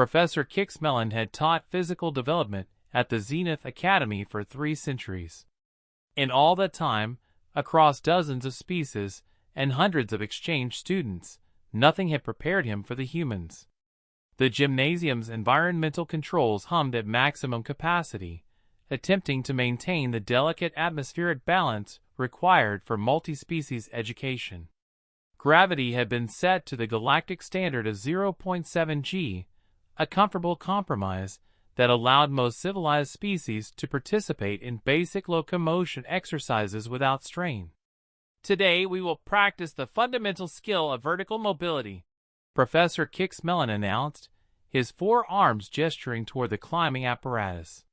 Professor Kixmelon had taught physical development at the Zenith Academy for 3 centuries. In all that time, across dozens of species and hundreds of exchange students, nothing had prepared him for the humans. The gymnasium's environmental controls hummed at maximum capacity, attempting to maintain the delicate atmospheric balance required for multi-species education. Gravity had been set to the galactic standard of 0.7 g, a comfortable compromise that allowed most civilized species to participate in basic locomotion exercises without strain. Today we will practice the fundamental skill of vertical mobility, Professor Kixmelon announced, his 4 arms gesturing toward the climbing apparatus.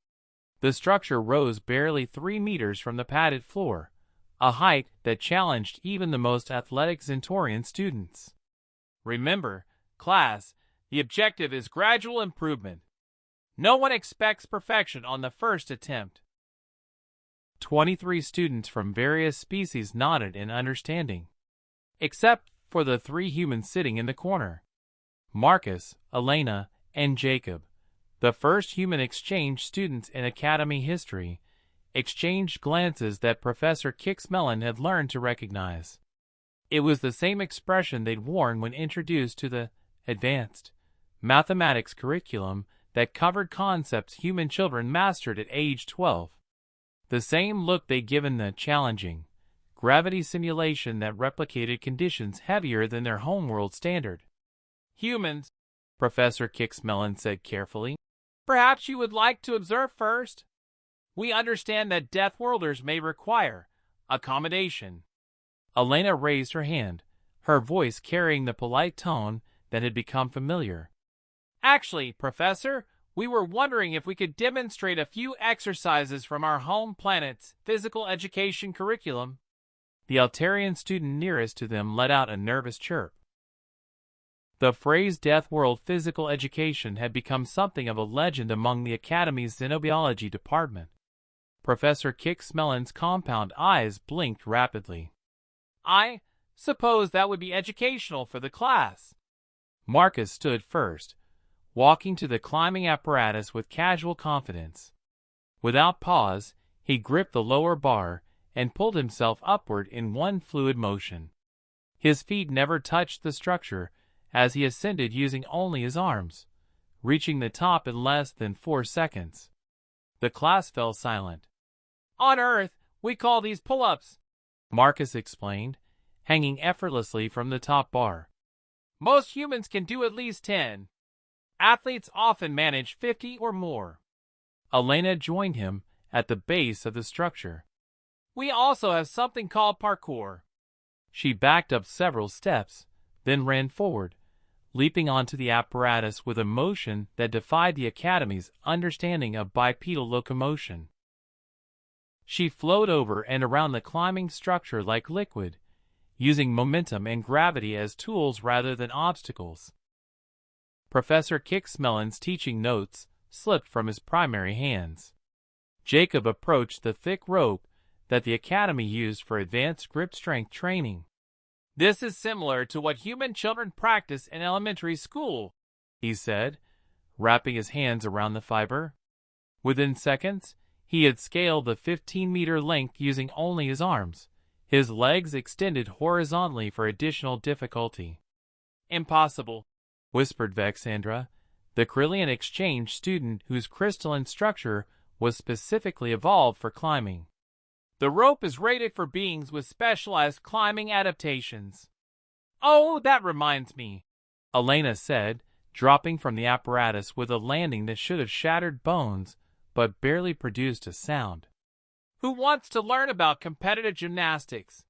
The structure rose barely 3 meters from the padded floor, a height that challenged even the most athletic Zentorian students. Remember, class, the objective is gradual improvement. No one expects perfection on the first attempt. 23 students from various species nodded in understanding, except for the 3 humans sitting in the corner. Marcus, Elena, and Jacob, the first human exchange students in Academy history, exchanged glances that Professor Kixmelon had learned to recognize. It was the same expression they'd worn when introduced to the advanced mathematics curriculum that covered concepts human children mastered at age 12. The same look they'd given the challenging gravity simulation that replicated conditions heavier than their homeworld standard. Humans, Professor Kixmelon said carefully, perhaps you would like to observe first? We understand that Deathworlders may require accommodation. Elena raised her hand, her voice carrying the polite tone that had become familiar. Actually, Professor, we were wondering if we could demonstrate a few exercises from our home planet's physical education curriculum. The Altarian student nearest to them let out a nervous chirp. The phrase Deathworld physical education had become something of a legend among the Academy's xenobiology department. Professor Kixmelon's compound eyes blinked rapidly. I suppose that would be educational for the class. Marcus stood first, walking to the climbing apparatus with casual confidence. Without pause, he gripped the lower bar and pulled himself upward in one fluid motion. His feet never touched the structure as he ascended using only his arms, reaching the top in less than 4 seconds. The class fell silent. On Earth, we call these pull-ups, Marcus explained, hanging effortlessly from the top bar. Most humans can do at least 10. Athletes often manage 50 or more. Elena joined him at the base of the structure. We also have something called parkour. She backed up several steps, then ran forward, leaping onto the apparatus with a motion that defied the Academy's understanding of bipedal locomotion. She flowed over and around the climbing structure like liquid, using momentum and gravity as tools rather than obstacles. Professor Kixmelon's teaching notes slipped from his primary hands. Jacob approached the thick rope that the Academy used for advanced grip strength training. This is similar to what human children practice in elementary school, he said, wrapping his hands around the fiber. Within seconds, he had scaled the 15-meter length using only his arms, his legs extended horizontally for additional difficulty. Impossible, whispered Vexandra, the Krillian exchange student whose crystalline structure was specifically evolved for climbing. The rope is rated for beings with specialized climbing adaptations. Oh, that reminds me, Elena said, dropping from the apparatus with a landing that should have shattered bones but barely produced a sound. Who wants to learn about competitive gymnastics?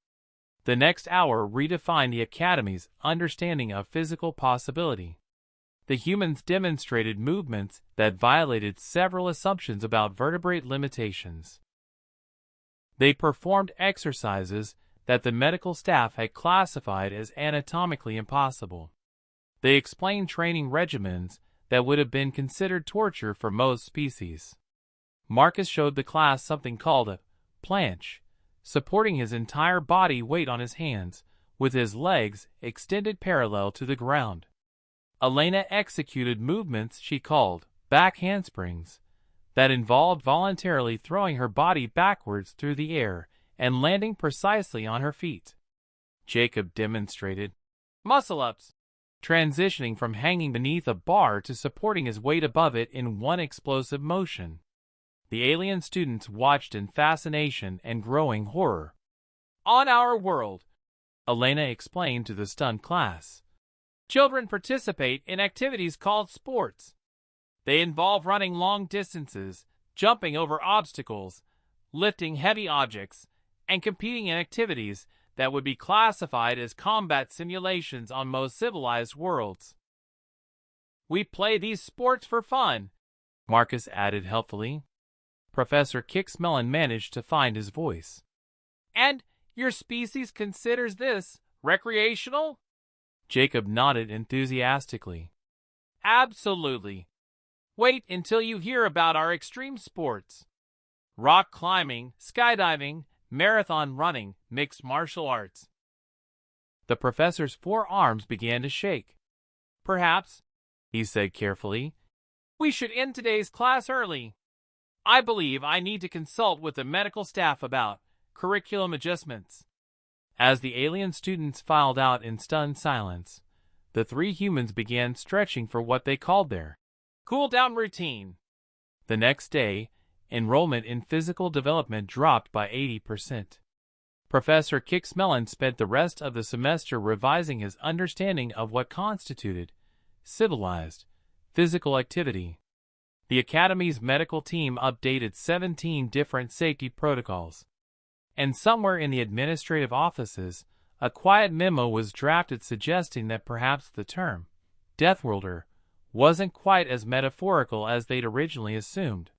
The next hour redefined the Academy's understanding of physical possibility. The humans demonstrated movements that violated several assumptions about vertebrate limitations. They performed exercises that the medical staff had classified as anatomically impossible. They explained training regimens that would have been considered torture for most species. Marcus showed the class something called a planche, supporting his entire body weight on his hands, with his legs extended parallel to the ground. Elena executed movements she called back handsprings that involved voluntarily throwing her body backwards through the air and landing precisely on her feet. Jacob demonstrated muscle-ups, transitioning from hanging beneath a bar to supporting his weight above it in one explosive motion. The alien students watched in fascination and growing horror. On our world, Elena explained to the stunned class, children participate in activities called sports. They involve running long distances, jumping over obstacles, lifting heavy objects, and competing in activities that would be classified as combat simulations on most civilized worlds. We play these sports for fun, Marcus added helpfully. Professor Kicksmelon managed to find his voice. And your species considers this recreational? Jacob nodded enthusiastically. Absolutely. Wait until you hear about our extreme sports. Rock climbing, skydiving, marathon running, mixed martial arts. The professor's forearms began to shake. Perhaps, he said carefully, we should end today's class early. I believe I need to consult with the medical staff about curriculum adjustments. As the alien students filed out in stunned silence, the three humans began stretching for what they called their cool-down routine. The next day, enrollment in physical development dropped by 80%. Professor Kicksmelon spent the rest of the semester revising his understanding of what constituted civilized physical activity. The Academy's medical team updated 17 different safety protocols. And somewhere in the administrative offices, a quiet memo was drafted suggesting that perhaps the term Deathworlder wasn't quite as metaphorical as they'd originally assumed.